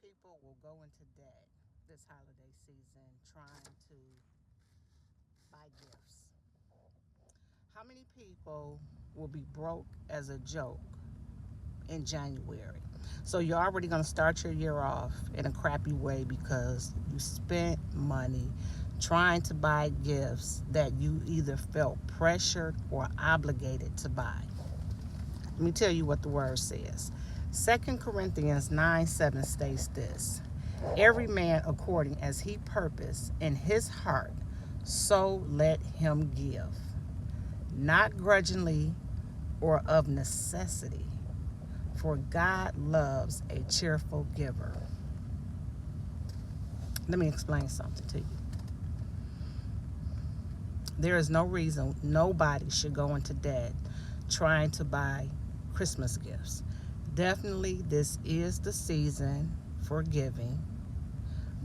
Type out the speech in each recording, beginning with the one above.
people will go into debt this holiday season trying to buy gifts? How many people will be broke as a joke in January? So you're already going to start your year off in a crappy way because you spent money trying to buy gifts that you either felt pressured or obligated to buy. Let me tell you what the word says. 2 Corinthians 9:7 states this: every man according as he purposed in his heart, so let him give, not grudgingly or of necessity, for God loves a cheerful giver. Let me explain something to you. There is no reason nobody should go into debt trying to buy Christmas gifts. Definitely, this is the season for giving,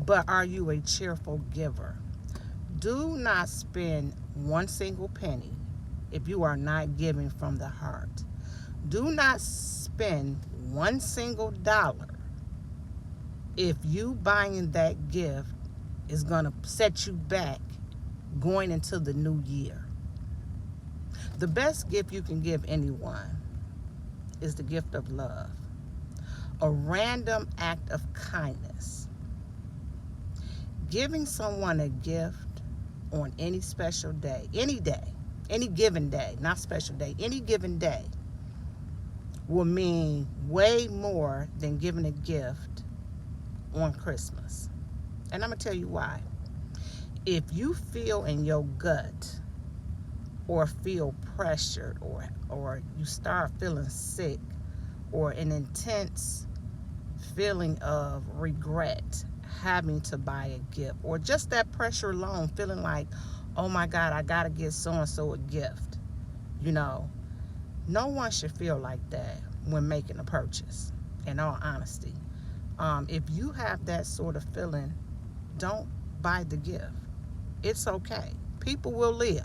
but are you a cheerful giver? Do not spend one single penny if you are not giving from the heart. Do not spend one single dollar if you buying that gift is going to set you back going into the new year. The best gift you can give anyone is the gift of love, a random act of kindness. Giving someone a gift on any special day, any given day, not special day, any given day, will mean way more than giving a gift on Christmas. And I'm going to tell you why. If you feel in your gut or feel pressured or you start feeling sick or an intense feeling of regret having to buy a gift, or just that pressure alone, feeling like, oh my God, I gotta get so-and-so a gift, no one should feel like that when making a purchase, in all honesty. If you have that sort of feeling, don't buy the gift. It's okay. People will live.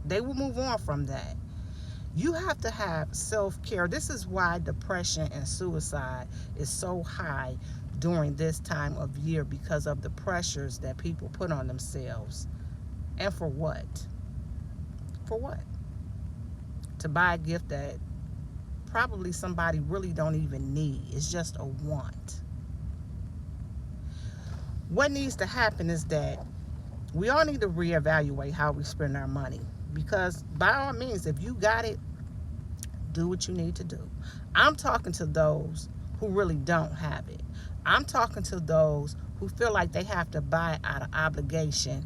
They will move on from that. You have to have self-care. This is why depression and suicide is so high during this time of year, because of the pressures that people put on themselves. And for what? For what? To buy a gift that probably somebody really don't even need. It's just a want. What needs to happen is that we all need to reevaluate how we spend our money, because by all means, if you got it, do what you need to do. I'm talking to those who really don't have it. I'm talking to those who feel like they have to buy out of obligation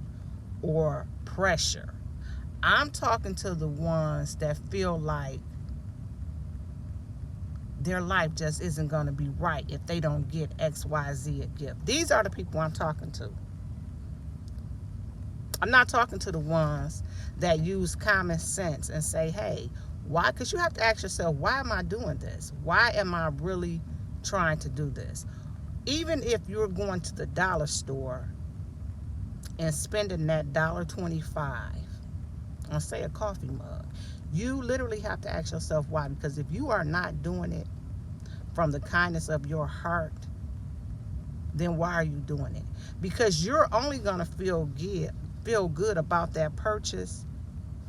or pressure. I'm talking to the ones that feel like their life just isn't going to be right if they don't get XYZ a gift. These are the people I'm talking to. I'm not talking to the ones that use common sense and say, hey, why? Because you have to ask yourself, why am I doing this? Why am I really trying to do this? Even if you're going to the dollar store and spending that $1.25 on, say, a coffee mug, you literally have to ask yourself why. Because if you are not doing it from the kindness of your heart, then why are you doing it? Because you're only going to feel good about that purchase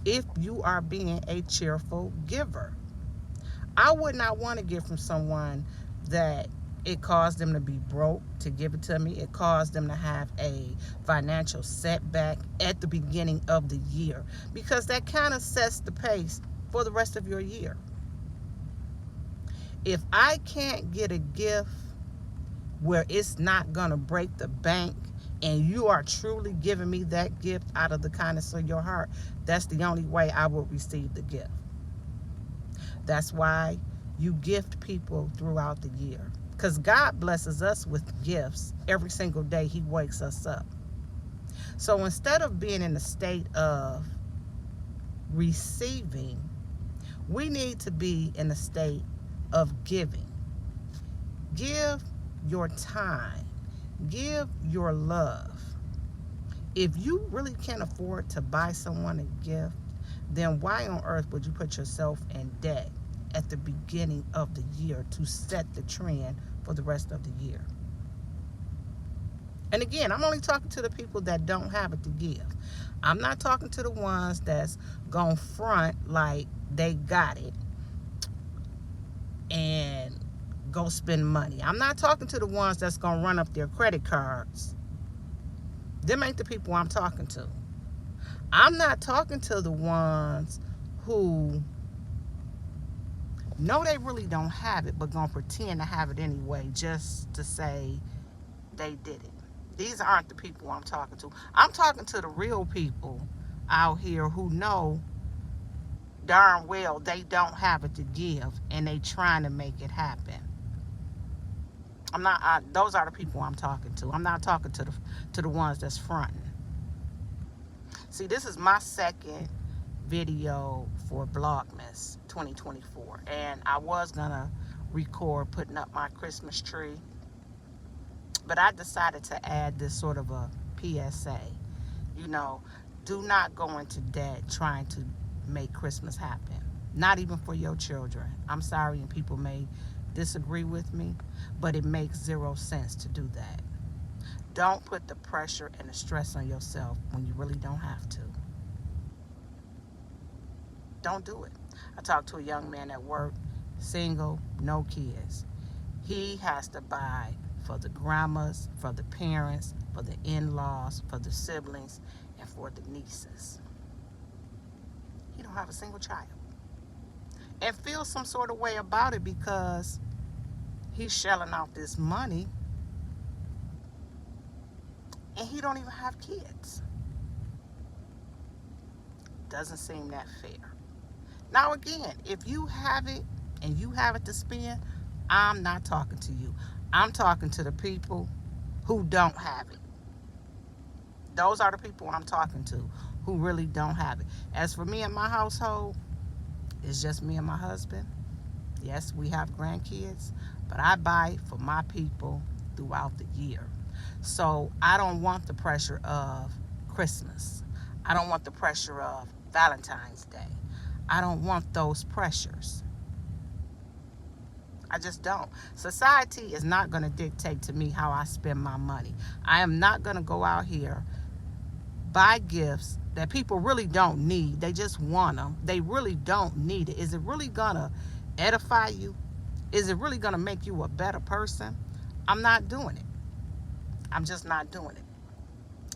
if you are being a cheerful giver. I would not want to give from someone that it caused them to be broke to give it to me. It caused them to have a financial setback at the beginning of the year, because that kind of sets the pace for the rest of your year. If I can't get a gift where it's not going to break the bank and you are truly giving me that gift out of the kindness of your heart, that's the only way I will receive the gift. That's why you gift people throughout the year, because God blesses us with gifts every single day He wakes us up. So instead of being in a state of receiving, we need to be in a state of giving. Give your time. Give your love. If you really can't afford to buy someone a gift, then why on earth would you put yourself in debt at the beginning of the year to set the trend for the rest of the year. And again, I'm only talking to the people that don't have it to give. I'm not talking to the ones that's going to front like they got it and go spend money. I'm not talking to the ones that's going to run up their credit cards. Them ain't the people I'm talking to. I'm not talking to the ones who know they really don't have it, but going to pretend to have it anyway just to say they did it. These aren't the people I'm talking to. I'm talking to the real people out here who know darn well they don't have it to give and they trying to make it happen. Those are the people I'm talking to. I'm not talking to the ones that's fronting. See, this is my second video for Vlogmas 2024, and I was gonna record putting up my Christmas tree, but I decided to add this sort of a PSA. You know, do not go into debt trying to make Christmas happen. Not even for your children. I'm sorry, and people may disagree with me, but it makes zero sense to do that. Don't put the pressure and the stress on yourself when you really don't have to. Don't do it. I talked to a young man at work, single, no kids. He has to buy for the grandmas, for the parents, for the in-laws, for the siblings, and for the nieces. He don't have a single child. And feel some sort of way about it because he's shelling out this money and he don't even have kids. Doesn't seem that fair. Now again, if you have it and you have it to spend, I'm not talking to you. I'm talking to the people who don't have it. Those are the people I'm talking to who really don't have it. As for me and my household, it's just me and my husband. Yes, we have grandkids, but I buy for my people throughout the year. So I don't want the pressure of Christmas. I don't want the pressure of Valentine's Day. I don't want those pressures. I just don't. Society is not going to dictate to me how I spend my money. I am not going to go out here, buy gifts that people really don't need. They just want them. They really don't need it. Is it really going to edify you? Is it really going to make you a better person? I'm not doing it. I'm just not doing it.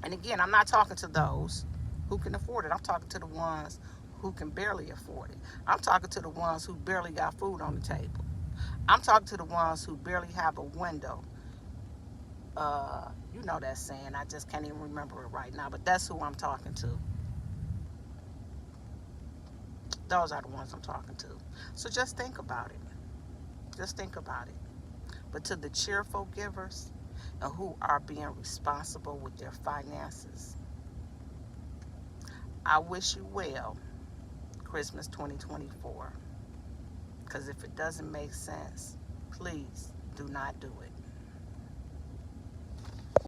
And again, I'm not talking to those who can afford it. I'm talking to the ones who can barely afford it. I'm talking to the ones who barely got food on the table. I'm talking to the ones who barely have a window. You know that saying. I just can't even remember it right now, but that's who I'm talking to. Those are the ones I'm talking to. So just think about it. Just think about it. But to the cheerful givers and who are being responsible with their finances, I wish you well, Christmas 2024. Because if it doesn't make sense, please do not do it.